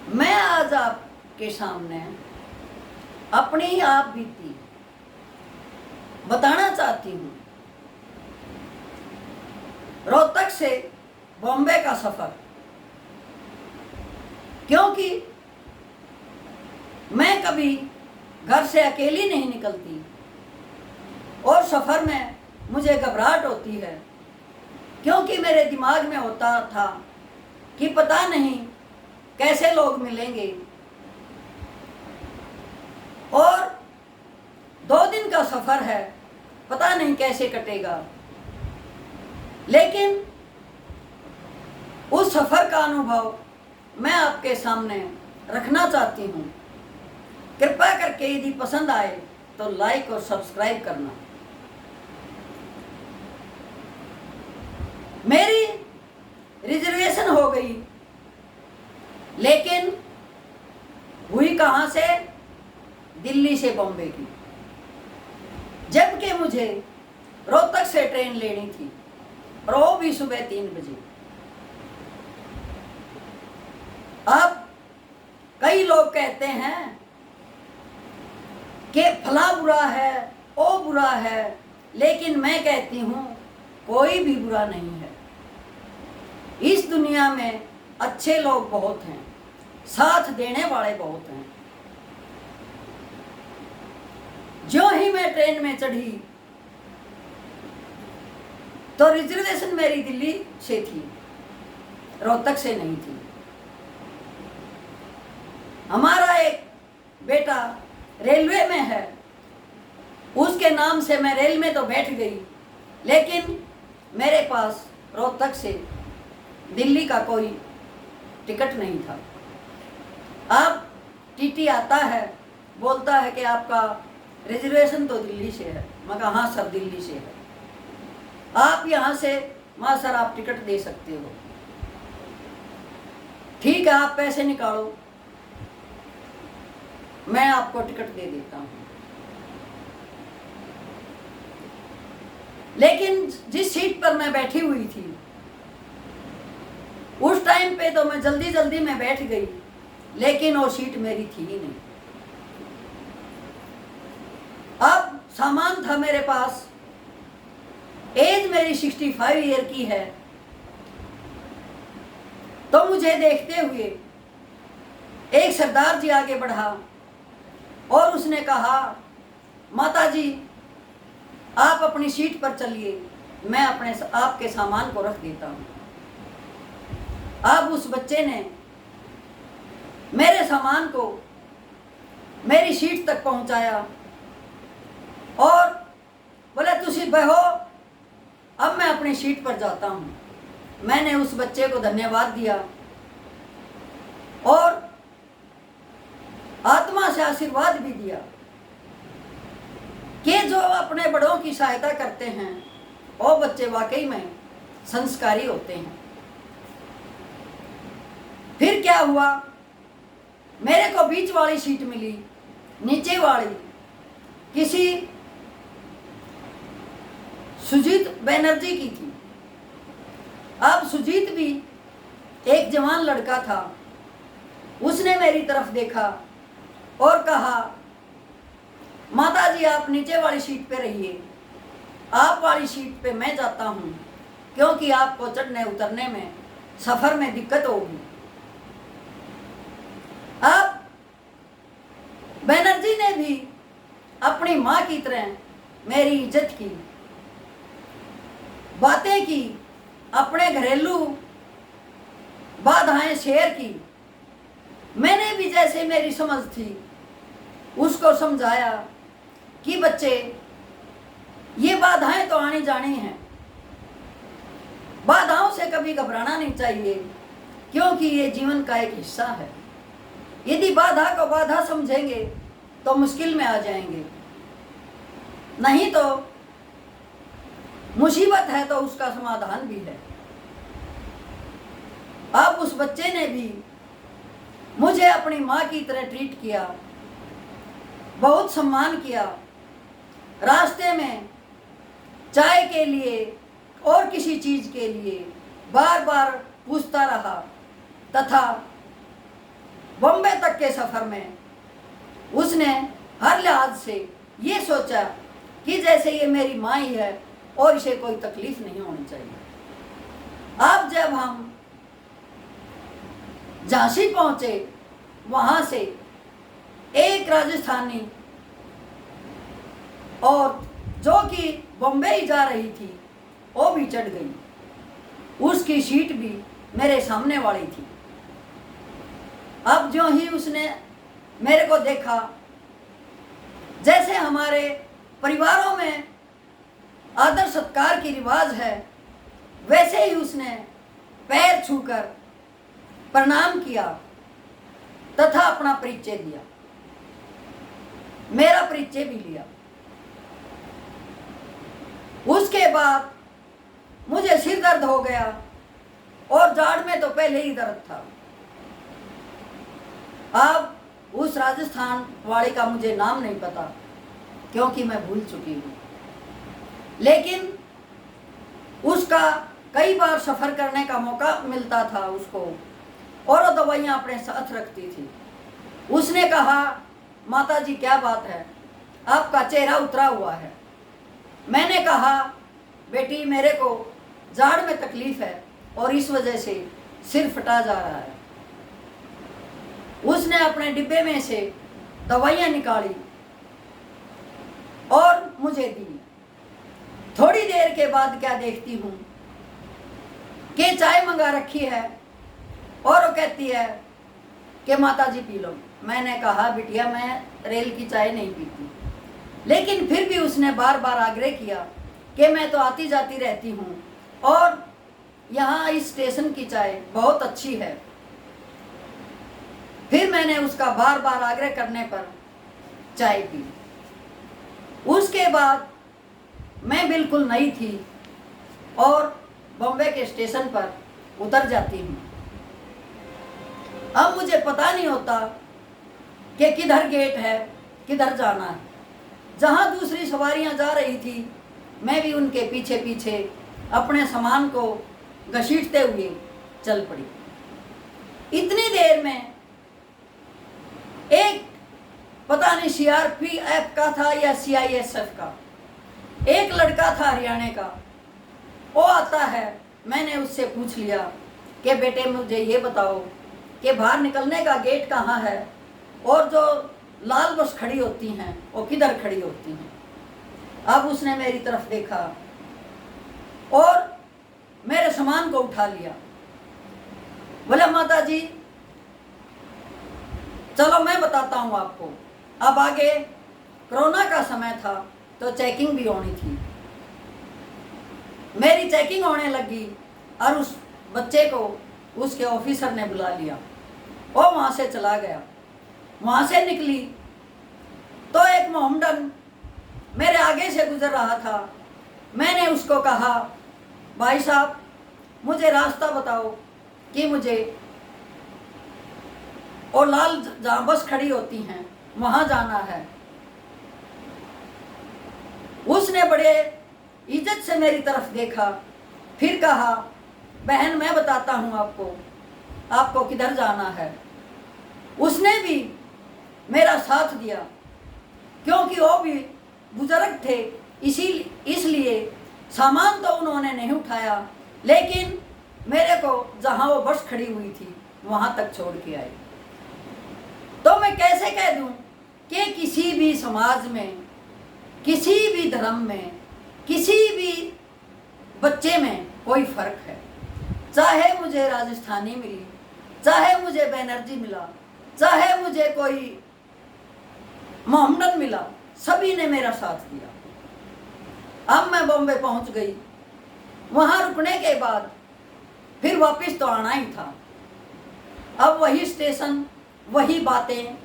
मैं आज आपके सामने अपनी आप बीती बताना चाहती हूँ। रोहतक से बॉम्बे का सफर, क्योंकि मैं कभी घर से अकेली नहीं निकलती और सफर में मुझे घबराहट होती है, क्योंकि मेरे दिमाग में होता था कि पता नहीं कैसे लोग मिलेंगे और 2 दिन का सफर है, पता नहीं कैसे कटेगा। लेकिन उस सफर का अनुभव मैं आपके सामने रखना चाहती हूँ। कृपया करके यदि पसंद आए तो लाइक और सब्सक्राइब करना। मेरी रिजर्वेशन हो गई, लेकिन हुई कहाँ से? दिल्ली से बॉम्बे की, जबकि मुझे रोहतक से ट्रेन लेनी थी और वो भी सुबह 3 बजे। अब कई लोग कहते हैं कि फला बुरा है, ओ बुरा है, लेकिन मैं कहती हूँ कोई भी बुरा नहीं है। इस दुनिया में अच्छे लोग बहुत हैं, साथ देने वाले बहुत हैं। जो ही मैं ट्रेन में चढ़ी तो रिजर्वेशन मेरी दिल्ली से थी, रोहतक से नहीं थी। हमारा एक बेटा रेलवे में है, उसके नाम से मैं रेल में तो बैठ गई, लेकिन मेरे पास रोहतक से दिल्ली का कोई टिकट नहीं था। अब टीटी आता है, बोलता है कि आपका रिजर्वेशन तो दिल्ली से है। मैं कहा हाँ सर, दिल्ली से है। आप यहाँ से, माँ सर आप टिकट दे सकते हो। ठीक है, आप पैसे निकालो, मैं आपको टिकट दे देता हूँ। लेकिन जिस सीट पर मैं बैठी हुई थी उस टाइम पे तो मैं जल्दी जल्दी में बैठ गई, लेकिन वो सीट मेरी थी ही नहीं। अब सामान था मेरे पास, एज मेरी 65 ईयर की है, तो मुझे देखते हुए एक सरदार जी आगे बढ़ा और उसने कहा, माता जी आप अपनी सीट पर चलिए, मैं आपके सामान को रख देता हूँ। अब उस बच्चे ने मेरे सामान को मेरी सीट तक पहुंचाया और बोले तुसी बहो, अब मैं अपनी सीट पर जाता हूं। मैंने उस बच्चे को धन्यवाद दिया और आत्मा से आशीर्वाद भी दिया कि जो अपने बड़ों की सहायता करते हैं वो बच्चे वाकई में संस्कारी होते हैं। फिर क्या हुआ, मेरे को बीच वाली सीट मिली, नीचे वाली किसी सुजीत बनर्जी की थी। अब सुजीत भी एक जवान लड़का था, उसने मेरी तरफ देखा और कहा, माता जी आप नीचे वाली सीट पे रहिए, आप वाली सीट पे मैं जाता हूँ, क्योंकि आपको चढ़ने उतरने में सफर में दिक्कत होगी। अब बनर्जी ने भी अपनी माँ की तरह मेरी इज्जत की, बातें की, अपने घरेलू बाधाएं शेयर की। मैंने भी जैसे मेरी समझ थी उसको समझाया कि बच्चे ये बाधाएं तो आनी जानी हैं, बाधाओं से कभी घबराना नहीं चाहिए, क्योंकि ये जीवन का एक हिस्सा है। यदि बाधा को बाधा समझेंगे तो मुश्किल में आ जाएंगे, नहीं तो मुसीबत है तो उसका समाधान भी है। अब उस बच्चे ने भी मुझे अपनी माँ की तरह ट्रीट किया, बहुत सम्मान किया। रास्ते में चाय के लिए और किसी चीज़ के लिए बार बार पूछता रहा तथा बॉम्बे तक के सफ़र में उसने हर लिहाज से ये सोचा कि जैसे ये मेरी माँ ही है और इसे कोई तकलीफ नहीं होनी चाहिए। अब जब हम झांसी पहुंचे, वहां से एक राजस्थानी और जो कि बॉम्बे ही जा रही थी वो भी चढ़ गई। उसकी सीट भी मेरे सामने वाली थी। अब जो ही उसने मेरे को देखा, जैसे हमारे परिवारों में आदर सत्कार की रिवाज है, वैसे ही उसने पैर छूकर प्रणाम किया तथा अपना परिचय दिया, मेरा परिचय भी लिया। उसके बाद मुझे सिर दर्द हो गया और जाड़ में तो पहले ही दर्द था। अब उस राजस्थान वाली का मुझे नाम नहीं पता क्योंकि मैं भूल चुकी हूँ, लेकिन उसका कई बार सफ़र करने का मौका मिलता था उसको, और वो दवाइयाँ अपने साथ रखती थी। उसने कहा, माता जी क्या बात है, आपका चेहरा उतरा हुआ है। मैंने कहा, बेटी मेरे को जाड़ में तकलीफ़ है और इस वजह से सिर फटा जा रहा है। उसने अपने डिब्बे में से दवाइयाँ निकाली और मुझे दी। थोड़ी देर के बाद क्या देखती हूँ कि चाय मंगा रखी है और वो कहती है कि माता जी पी लो। मैंने कहा, बिटिया मैं रेल की चाय नहीं पीती, लेकिन फिर भी उसने बार बार आग्रह किया कि मैं तो आती जाती रहती हूँ और यहाँ इस स्टेशन की चाय बहुत अच्छी है। फिर मैंने उसका बार बार आग्रह करने पर चाय पी। उसके बाद मैं बिल्कुल नई थी और बॉम्बे के स्टेशन पर उतर जाती हूँ। अब मुझे पता नहीं होता कि किधर गेट है, किधर जाना है। जहाँ दूसरी सवारियाँ जा रही थी, मैं भी उनके पीछे पीछे अपने सामान को घसीटते हुए चल पड़ी। इतनी देर में एक पता नहीं CRPF का था या CISF का एक लड़का था हरियाणा का, वो आता है। मैंने उससे पूछ लिया कि बेटे मुझे ये बताओ कि बाहर निकलने का गेट कहाँ है और जो लाल बस खड़ी होती हैं वो किधर खड़ी होती हैं। अब उसने मेरी तरफ देखा और मेरे सामान को उठा लिया। बोले, माता जी चलो मैं बताता हूँ आपको। अब आगे कोरोना का समय था तो चेकिंग भी होनी थी। मेरी चेकिंग होने लगी और उस बच्चे को उसके ऑफिसर ने बुला लिया। वो वहाँ से चला गया। वहाँ से निकली तो एक मोहम्मदन मेरे आगे से गुजर रहा था। मैंने उसको कहा, भाई साहब मुझे रास्ता बताओ कि मुझे और लाल जहाँ बस खड़ी होती हैं वहाँ जाना है। उसने बड़े इज्जत से मेरी तरफ देखा, फिर कहा, बहन मैं बताता हूँ आपको किधर जाना है। उसने भी मेरा साथ दिया क्योंकि वो भी बुजुर्ग थे, इसलिए सामान तो उन्होंने नहीं उठाया, लेकिन मेरे को जहाँ वो बस खड़ी हुई थी वहाँ तक छोड़ के आई। तो मैं कैसे कह दूँ कि किसी भी समाज में, किसी भी धर्म में, किसी भी बच्चे में कोई फ़र्क है। चाहे मुझे राजस्थानी मिली, चाहे मुझे बनर्जी मिला, चाहे मुझे कोई मोहम्मदन मिला, सभी ने मेरा साथ दिया। अब मैं बॉम्बे पहुंच गई। वहाँ रुकने के बाद फिर वापस तो आना ही था। अब वही स्टेशन, वही बातें।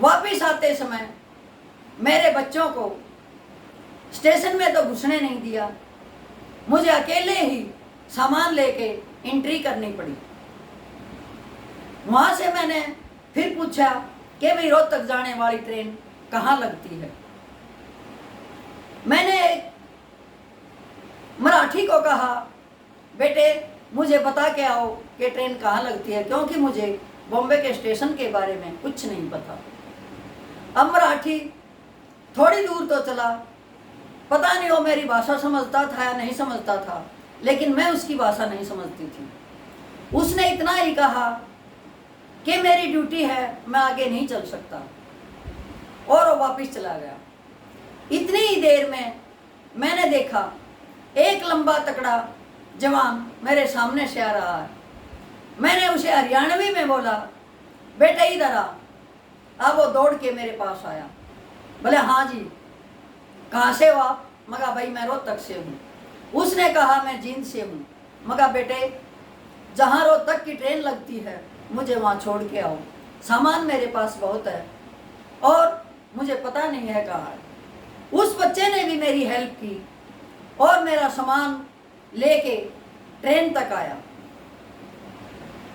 वापस आते समय मेरे बच्चों को स्टेशन में तो घुसने नहीं दिया, मुझे अकेले ही सामान लेके एंट्री करनी पड़ी। वहाँ से मैंने फिर पूछा कि भाई रोहतक जाने वाली ट्रेन कहाँ लगती है। मैंने मराठी को कहा, बेटे मुझे बता के आओ कि ट्रेन कहाँ लगती है, क्योंकि मुझे बॉम्बे के स्टेशन के बारे में कुछ नहीं पता। अब मराठी थोड़ी दूर तो चला, पता नहीं वो मेरी भाषा समझता था या नहीं समझता था, लेकिन मैं उसकी भाषा नहीं समझती थी। उसने इतना ही कहा कि मेरी ड्यूटी है, मैं आगे नहीं चल सकता, और वो वापस चला गया। इतनी ही देर में मैंने देखा एक लंबा तकड़ा जवान मेरे सामने से आ रहा है। मैंने उसे हरियाणवी में बोला, बेटे इधर आ। अब वो दौड़ के मेरे पास आया, बोले हाँ जी, कहाँ से हो आप? मगा भाई मैं रोहतक से हूँ। उसने कहा मैं जींद से हूँ। मगा बेटे जहाँ रोहतक की ट्रेन लगती है मुझे वहाँ छोड़ के आओ, सामान मेरे पास बहुत है और मुझे पता नहीं है कहाँ है। उस बच्चे ने भी मेरी हेल्प की और मेरा सामान लेके ट्रेन तक आया।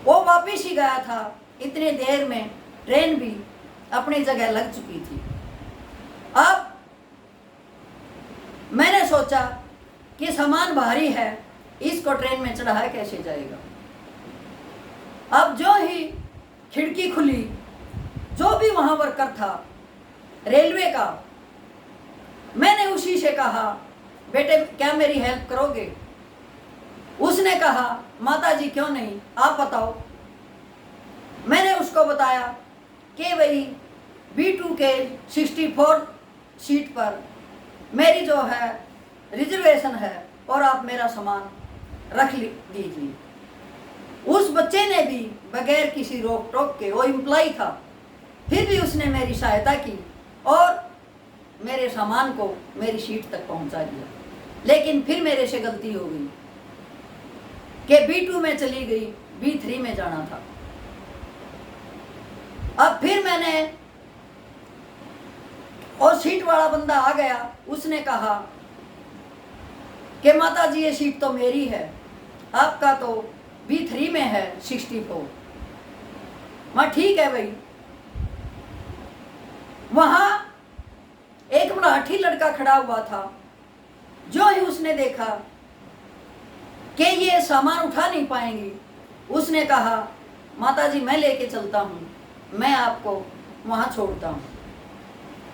वो वापिस ही गया था। इतनी देर में ट्रेन भी अपनी जगह लग चुकी थी। अब मैंने सोचा कि सामान भारी है, इसको ट्रेन में चढ़ाया कैसे जाएगा। अब जो ही खिड़की खुली, जो भी वहाँ वर्कर था रेलवे का, मैंने उसी से कहा बेटे क्या मेरी हेल्प करोगे? उसने कहा माता जी क्यों नहीं, आप बताओ। मैंने उसको बताया कि भाई B2 के 64 सीट पर मेरी जो है रिजर्वेशन है और आप मेरा सामान रख दीजिए। उस बच्चे ने भी बगैर किसी रोक टोक के, वो एम्प्लॉय था, फिर भी उसने मेरी सहायता की और मेरे सामान को मेरी सीट तक पहुंचा दिया। लेकिन फिर मेरे से गलती हो गई कि B2 में चली गई, B3 में जाना था। अब फिर मैंने, और सीट वाला बंदा आ गया, उसने कहा कि माता जी ये सीट तो मेरी है, आपका तो B3 में है 64। मैं ठीक है भाई। वहां एक मराठी लड़का खड़ा हुआ था। जो ही उसने देखा कि ये सामान उठा नहीं पाएंगी, उसने कहा माता जी मैं लेके चलता हूँ, मैं आपको वहाँ छोड़ता हूँ।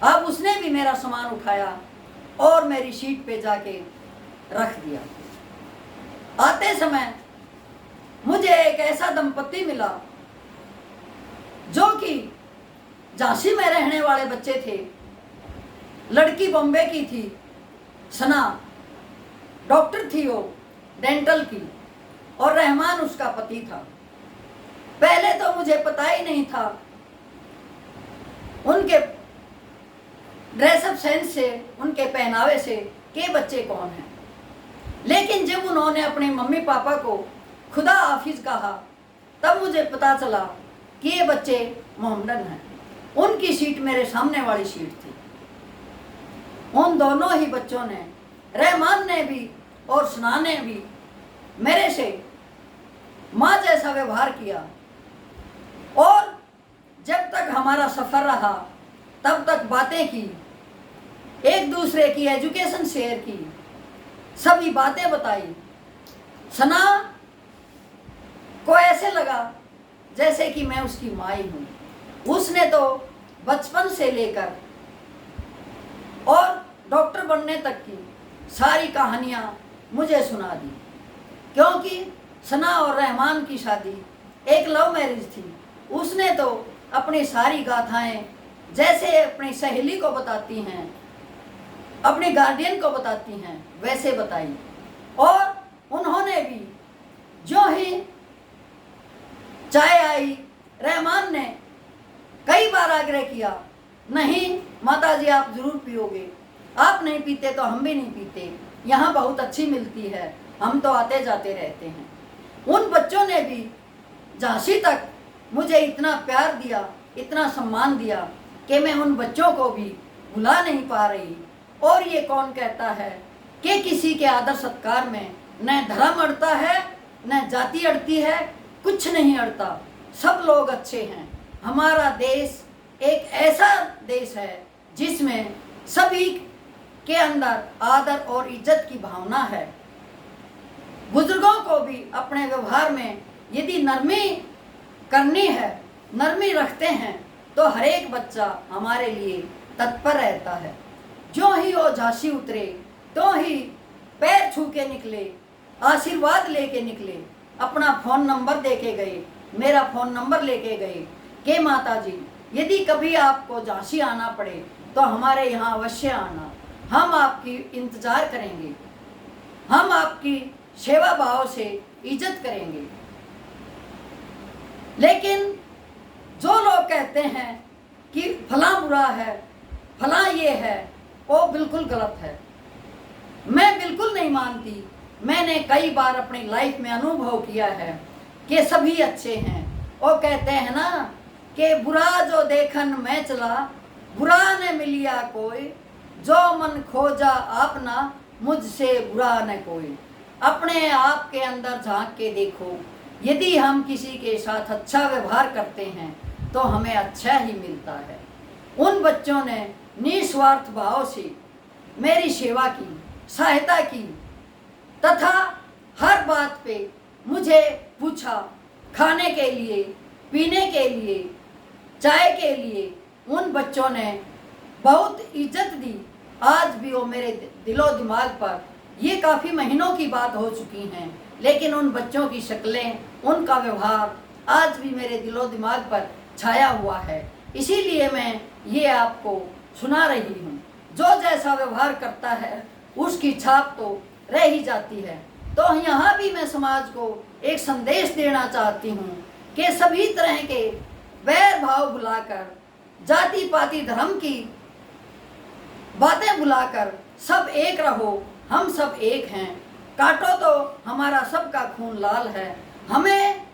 अब उसने भी मेरा सामान उठाया और मेरी सीट पे जाके रख दिया। आते समय मुझे एक ऐसा दंपति मिला जो कि झांसी में रहने वाले बच्चे थे। लड़की बॉम्बे की थी, सना डॉक्टर थी वो डेंटल की, और रहमान उसका पति था। पहले तो मुझे पता ही नहीं था उनके ड्रेसअप सेंस से, उनके पहनावे से कि बच्चे कौन हैं। लेकिन जब उन्होंने अपने मम्मी पापा को खुदा हाफिज कहा, तब मुझे पता चला कि ये बच्चे मोहम्मदन हैं। उनकी सीट मेरे सामने वाली सीट थी। उन दोनों ही बच्चों ने, रहमान ने भी और सना ने भी, मेरे से माँ जैसा व्यवहार किया। और जब तक हमारा सफ़र रहा तब तक बातें की, एक दूसरे की एजुकेशन शेयर की, सभी बातें बताई। सना को ऐसे लगा जैसे कि मैं उसकी माँ ही हूँ। उसने तो बचपन से लेकर और डॉक्टर बनने तक की सारी कहानियाँ मुझे सुना दी, क्योंकि सना और रहमान की शादी एक लव मैरिज थी। उसने तो अपनी सारी गाथाएं जैसे अपनी सहेली को बताती हैं, अपने गार्डियन को बताती हैं, वैसे बताई। और उन्होंने भी जो ही चाय आई, रहमान ने कई बार आग्रह किया, नहीं माता जी आप ज़रूर पियोगे, आप नहीं पीते तो हम भी नहीं पीते, यहाँ बहुत अच्छी मिलती है, हम तो आते जाते रहते हैं। उन बच्चों ने भी झांसी तक मुझे इतना प्यार दिया, इतना सम्मान दिया कि मैं उन बच्चों को भी भुला नहीं पा रही। और ये कौन कहता है कि किसी के आदर सत्कार में न धर्म अड़ता है न जाति अड़ती है, कुछ नहीं अड़ता, सब लोग अच्छे हैं। हमारा देश एक ऐसा देश है जिसमें सभी के अंदर आदर और इज्जत की भावना है। बुजुर्गों को भी अपने व्यवहार में यदि नरमी करनी है, नरमी रखते हैं, तो हर एक बच्चा हमारे लिए तत्पर रहता है। जो ही वो झांसी उतरे तो ही पैर छू के निकले, आशीर्वाद लेके निकले, अपना फ़ोन नंबर दे के गए, मेरा फ़ोन नंबर लेके गए कि माता जी यदि कभी आपको झांसी आना पड़े तो हमारे यहाँ अवश्य आना, हम आपकी इंतज़ार करेंगे, हम आपकी सेवा भाव से इज्जत करेंगे। लेकिन जो लोग कहते हैं कि फला बुरा है, फला ये है, वो बिल्कुल गलत है। मैं बिल्कुल नहीं मानती। मैंने कई बार अपनी लाइफ में अनुभव किया है कि सभी अच्छे हैं। वो कहते हैं ना कि बुरा जो देखन मैं चला, बुरा न मिलिया कोई, जो मन खोजा आपना, मुझसे बुरा न कोई। अपने आप के अंदर झांक के देखो, यदि हम किसी के साथ अच्छा व्यवहार करते हैं तो हमें अच्छा ही मिलता है। उन बच्चों ने निस्वार्थ भाव से मेरी सेवा की, सहायता की, तथा हर बात पे मुझे पूछा, खाने के लिए, पीने के लिए, चाय के लिए। उन बच्चों ने बहुत इज्जत दी। आज भी वो मेरे दिलो दिमाग पर, ये काफ़ी महीनों की बात हो चुकी हैं, लेकिन उन बच्चों की शक्लें, उनका व्यवहार आज भी मेरे दिलो दिमाग पर छाया हुआ है। इसीलिए मैं ये आपको सुना रही हूँ। जो जैसा व्यवहार करता है उसकी छाप तो रह ही जाती है। तो यहाँ भी मैं समाज को एक संदेश देना चाहती हूँ कि सभी तरह के वैर भाव भुलाकर, जाति पाति धर्म की बातें भुलाकर सब एक रहो। हम सब एक हैं। काटो तो हमारा सबका खून लाल है। हमें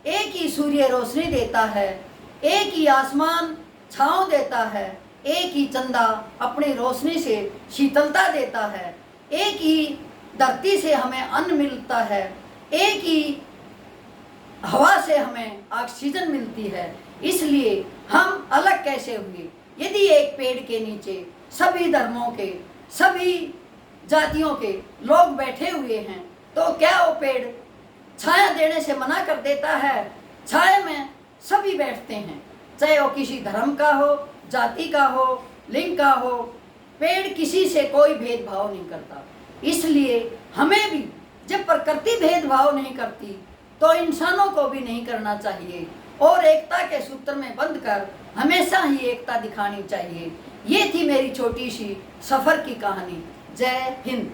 एक ही सूर्य रोशनी देता है, एक ही आसमान छाँव देता है, एक ही चंदा अपनी रोशनी से शीतलता देता है, एक ही धरती से हमें अन्न मिलता है, एक ही हवा से हमें ऑक्सीजन मिलती है। इसलिए हम अलग कैसे हुए? यदि एक पेड़ के नीचे सभी धर्मों के, सभी जातियों के लोग बैठे हुए हैं, तो क्या वो पेड़ छाया देने से मना कर देता है? छाया में सभी बैठते हैं, चाहे वो किसी धर्म का हो, जाति का हो, लिंग का हो। पेड़ किसी से कोई भेदभाव नहीं करता। इसलिए हमें भी, जब प्रकृति भेदभाव नहीं करती, तो इंसानों को भी नहीं करना चाहिए और एकता के सूत्र में बंध कर हमेशा ही एकता दिखानी चाहिए। ये थी मेरी छोटी सी सफ़र की कहानी। जय हिंद।